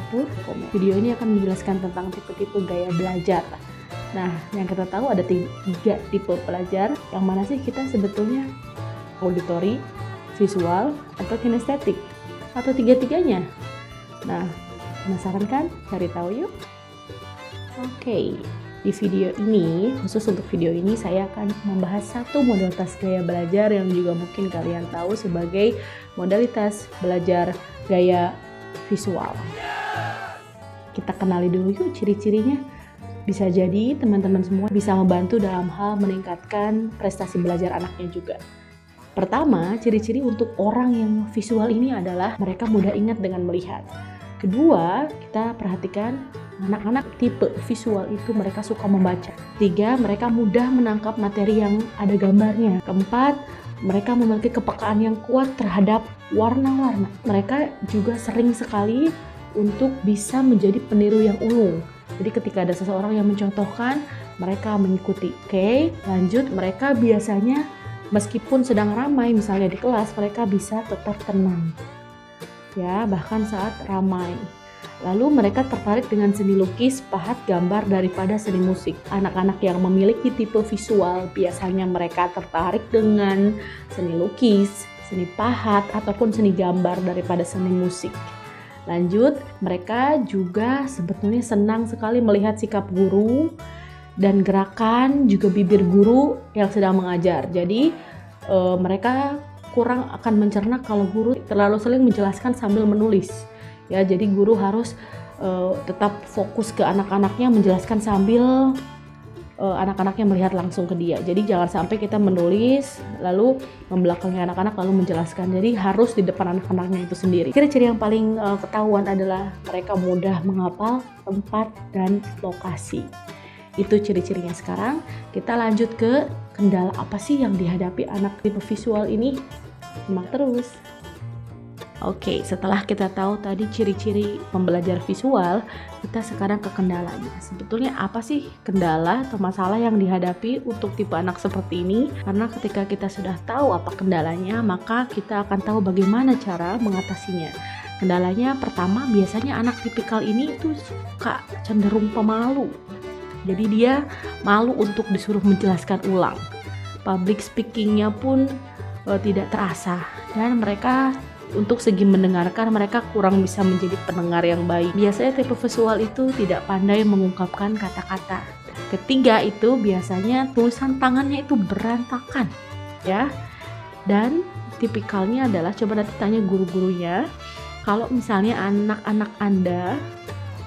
dapur komen. Video ini akan menjelaskan tentang tipe-tipe gaya belajar. Nah, yang kita tahu ada 3 tipe pelajar. Yang mana sih kita sebetulnya? Auditory, visual, atau kinestetik? Atau tiga-tiganya? Nah, penasaran kan? Cari tahu yuk. Oke, di video ini, khusus untuk video ini saya akan membahas satu modalitas gaya belajar yang juga mungkin kalian tahu sebagai modalitas belajar gaya visual. Kita kenali dulu yuk ciri-cirinya. Bisa jadi teman-teman semua bisa membantu dalam hal meningkatkan prestasi belajar anaknya juga. Pertama, ciri-ciri untuk orang yang visual ini adalah mereka mudah ingat dengan melihat. Kedua, kita perhatikan anak-anak tipe visual itu mereka suka membaca. 3, mereka mudah menangkap materi yang ada gambarnya. Keempat, mereka memiliki kepekaan yang kuat terhadap warna-warna. Mereka juga sering sekali untuk bisa menjadi peniru yang ulung. Jadi ketika ada seseorang yang mencontohkan, mereka mengikuti. Oke, lanjut, mereka biasanya meskipun sedang ramai misalnya di kelas, mereka bisa tetap tenang. Ya, bahkan saat ramai. Lalu mereka tertarik dengan seni lukis, pahat, gambar daripada seni musik. Anak-anak yang memiliki tipe visual biasanya mereka tertarik dengan seni lukis, seni pahat, ataupun seni gambar daripada seni musik. Lanjut, mereka juga sebetulnya senang sekali melihat sikap guru dan gerakan juga bibir guru yang sedang mengajar. Jadi mereka kurang akan mencerna kalau guru terlalu sering menjelaskan sambil menulis. Ya, jadi guru harus tetap fokus ke anak-anaknya, menjelaskan sambil anak-anaknya melihat langsung ke dia. Jadi jangan sampai kita menulis lalu membelakangi anak-anak lalu menjelaskan. Jadi harus di depan anak-anaknya itu sendiri. Ciri-ciri yang paling ketahuan adalah mereka mudah menghafal tempat dan lokasi. Itu ciri-cirinya. Sekarang kita lanjut ke kendala apa sih yang dihadapi anak tipe visual ini. Simak terus. Oke, setelah kita tahu tadi ciri-ciri pembelajar visual, kita sekarang ke kendalanya. Sebetulnya apa sih kendala atau masalah yang dihadapi untuk tipe anak seperti ini? Karena ketika kita sudah tahu apa kendalanya, maka kita akan tahu bagaimana cara mengatasinya. Kendalanya pertama, biasanya anak tipikal ini itu suka cenderung pemalu. Jadi dia malu untuk disuruh menjelaskan ulang. Public speakingnya pun tidak terasa, dan mereka untuk segi mendengarkan mereka kurang bisa menjadi pendengar yang baik. Biasanya tipe visual itu tidak pandai mengungkapkan kata-kata. Ketiga itu biasanya tulisan tangannya itu berantakan, ya. Dan tipikalnya adalah, coba nanti tanya guru-gurunya, kalau misalnya anak-anak Anda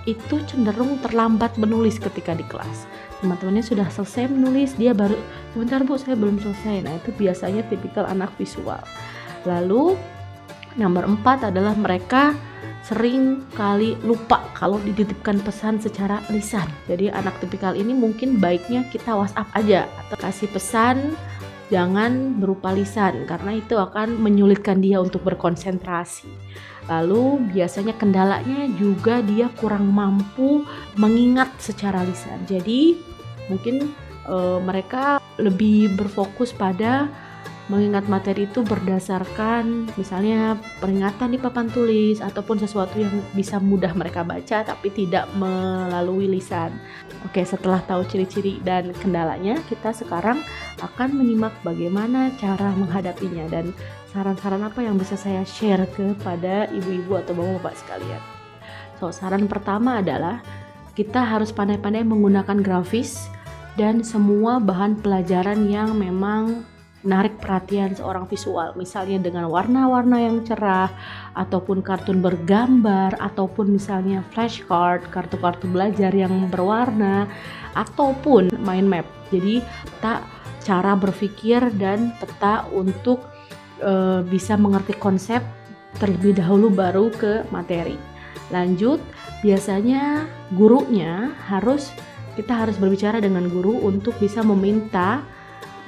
itu cenderung terlambat menulis ketika di kelas. Teman-temannya sudah selesai menulis, dia baru, "Sebentar Bu, saya belum selesai." Nah, itu biasanya tipikal anak visual. Lalu nomor 4 adalah mereka sering kali lupa kalau dititipkan pesan secara lisan. Jadi anak tipikal ini mungkin baiknya kita WhatsApp aja atau kasih pesan, jangan berupa lisan karena itu akan menyulitkan dia untuk berkonsentrasi. Lalu biasanya kendalanya juga dia kurang mampu mengingat secara lisan. Jadi mungkin mereka lebih berfokus pada mengingat materi itu berdasarkan misalnya peringatan di papan tulis ataupun sesuatu yang bisa mudah mereka baca tapi tidak melalui lisan. Oke, setelah tahu ciri-ciri dan kendalanya, kita sekarang akan menyimak bagaimana cara menghadapinya dan saran-saran apa yang bisa saya share kepada ibu-ibu atau bapak-bapak sekalian. Saran pertama adalah kita harus pandai-pandai menggunakan grafis dan semua bahan pelajaran yang memang menarik perhatian seorang visual, misalnya dengan warna-warna yang cerah ataupun kartun bergambar ataupun misalnya flashcard, kartu-kartu belajar yang berwarna ataupun mind map. Jadi peta cara berpikir dan peta untuk bisa mengerti konsep terlebih dahulu baru ke materi. Lanjut, biasanya gurunya kita harus berbicara dengan guru untuk bisa meminta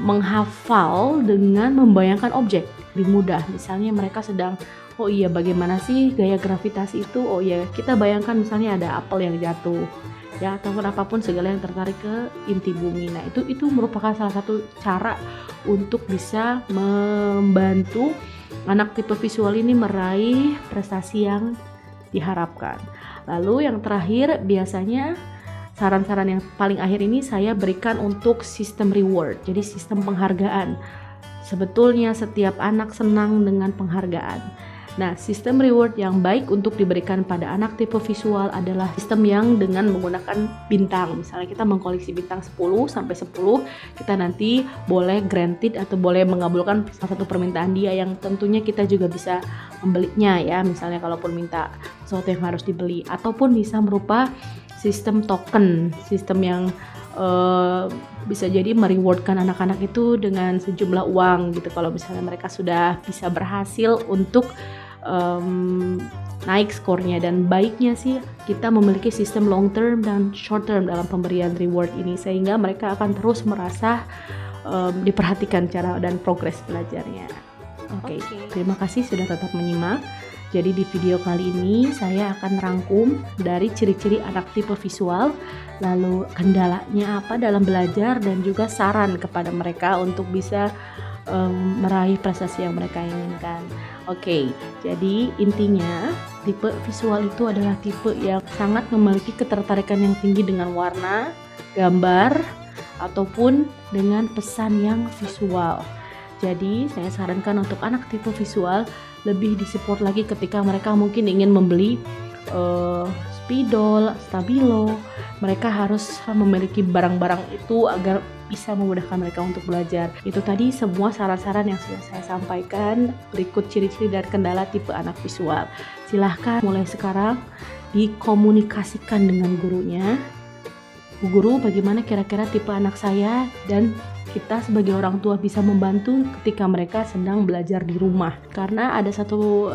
menghafal dengan membayangkan objek lebih mudah. Misalnya mereka sedang, oh iya bagaimana sih gaya gravitasi itu, oh iya kita bayangkan misalnya ada apel yang jatuh ya, ataupun apapun segala yang tertarik ke inti bumi. Nah itu merupakan salah satu cara untuk bisa membantu anak tipe visual ini meraih prestasi yang diharapkan. Lalu yang terakhir, biasanya saran-saran yang paling akhir ini saya berikan untuk sistem reward, jadi sistem penghargaan. Sebetulnya setiap anak senang dengan penghargaan. Nah, sistem reward yang baik untuk diberikan pada anak tipe visual adalah sistem yang dengan menggunakan bintang. Misalnya kita mengkoleksi bintang 10 sampai 10, kita nanti boleh granted atau boleh mengabulkan salah satu permintaan dia yang tentunya kita juga bisa membelinya ya. Misalnya kalaupun minta sesuatu yang harus dibeli, ataupun bisa berupa sistem token, sistem yang bisa jadi merewardkan anak-anak itu dengan sejumlah uang gitu kalau misalnya mereka sudah bisa berhasil untuk naik skornya. Dan baiknya sih kita memiliki sistem long term dan short term dalam pemberian reward ini, sehingga mereka akan terus merasa diperhatikan cara dan progres belajarnya. Oke. Terima kasih sudah tetap menyimak. Jadi di video kali ini saya akan rangkum dari ciri-ciri anak tipe visual, lalu kendalanya apa dalam belajar, dan juga saran kepada mereka untuk bisa meraih prestasi yang mereka inginkan. Oke, jadi intinya tipe visual itu adalah tipe yang sangat memiliki ketertarikan yang tinggi dengan warna, gambar, ataupun dengan pesan yang visual. Jadi saya sarankan untuk anak tipe visual lebih disupport lagi ketika mereka mungkin ingin membeli spidol, stabilo. Mereka harus memiliki barang-barang itu agar bisa memudahkan mereka untuk belajar. Itu tadi semua saran-saran yang sudah saya sampaikan. Berikut ciri-ciri dan kendala tipe anak visual. Silahkan mulai sekarang dikomunikasikan dengan gurunya. Bu Guru, bagaimana kira-kira tipe anak saya, dan kita sebagai orang tua bisa membantu ketika mereka sedang belajar di rumah. Karena ada satu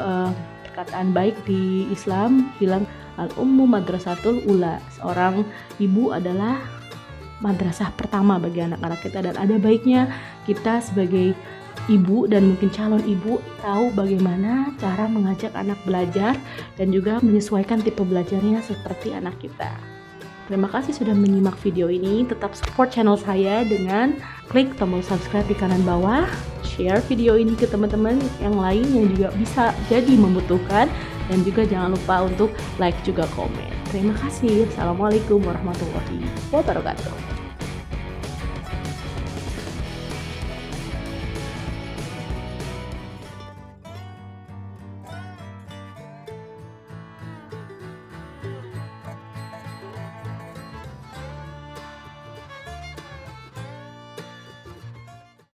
perkataan baik di Islam bilang al-ummu madrasatul ula. Seorang ibu adalah madrasah pertama bagi anak-anak kita, dan ada baiknya kita sebagai ibu dan mungkin calon ibu tahu bagaimana cara mengajak anak belajar dan juga menyesuaikan tipe belajarnya seperti anak kita. Terima kasih sudah menyimak video ini. Tetap support channel saya dengan klik tombol subscribe di kanan bawah, share video ini ke teman-teman yang lain yang juga bisa jadi membutuhkan, dan juga jangan lupa untuk like juga komen. Terima kasih. Assalamualaikum warahmatullahi wabarakatuh.